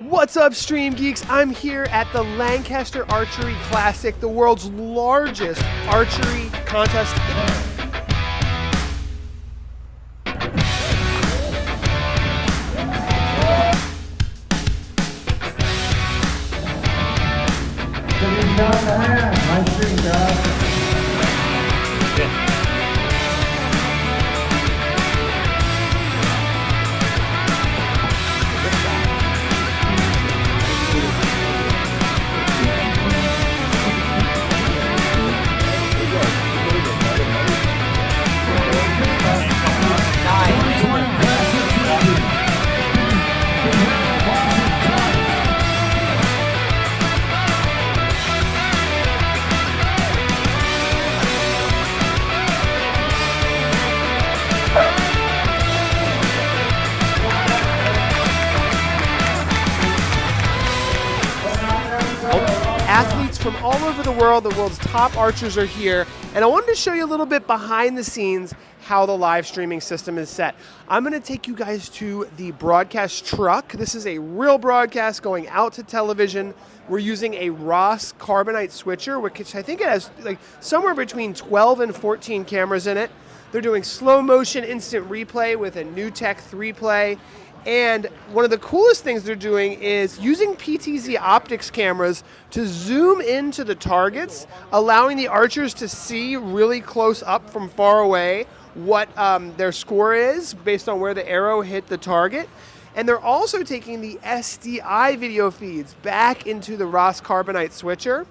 What's up, Stream Geeks? I'm here at the Lancaster Archery Classic, the world's largest archery contest. Athletes from all over the world's top archers are here, and I wanted to show you a little bit behind the scenes how the live streaming system is set. I'm going to take you guys to the broadcast truck. This is a real broadcast going out to television. We're using a Ross carbonite switcher, which I think it has like somewhere between 12 and 14 cameras in it. They're doing slow motion instant replay with a new tech 3-play. And one of the coolest things they're doing is using PTZOptics cameras to zoom into the targets, allowing the archers to see really close up from far away what their score is based on where the arrow hit the target. And they're also taking the SDI video feeds back into the Ross carbonite switcher.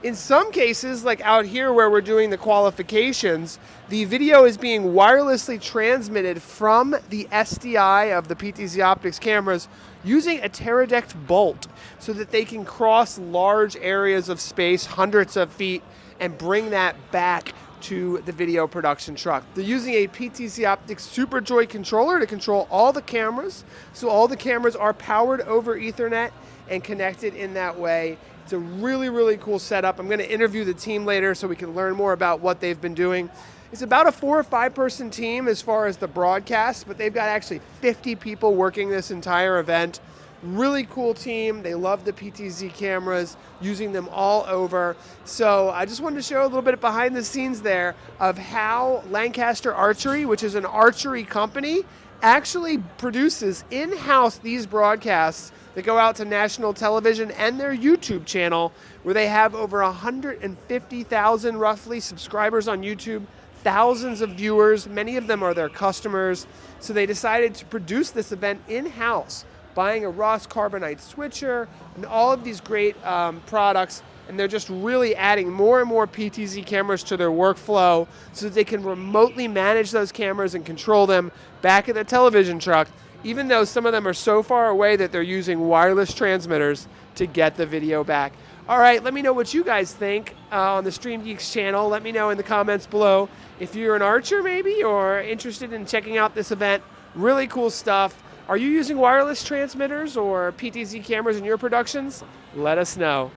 In some cases, like out here where we're doing the qualifications, the video is being wirelessly transmitted from the SDI of the PTZOptics cameras using a Teradect bolt so that they can cross large areas of space, hundreds of feet, and bring that back to the video production truck. They're using a PTZOptics SuperJoy controller to control all the cameras, so all the cameras are powered over Ethernet and connected in that way. It's a really, really cool setup. I'm going to interview the team later so we can learn more about what they've been doing. It's about a 4 or 5 person team as far as the broadcast, but they've got actually 50 people working this entire event. Really cool team. They love the PTZ cameras, using them all over. So I just wanted to show a little bit behind the scenes there of how Lancaster Archery, which is an archery company, actually produces in-house these broadcasts that go out to national television and their YouTube channel, where they have over 150,000 roughly subscribers on YouTube, thousands of viewers. Many of them are their customers. So they decided to produce this event in-house, buying a Ross carbonite switcher and all of these great products. And they're just really adding more and more PTZ cameras to their workflow so that they can remotely manage those cameras and control them back at the television truck, even though some of them are so far away that they're using wireless transmitters to get the video back. All right, let me know what you guys think on the Stream Geeks channel. Let me know in the comments below if you're an archer maybe or interested in checking out this event. Really cool stuff. Are you using wireless transmitters or PTZ cameras in your productions? Let us know.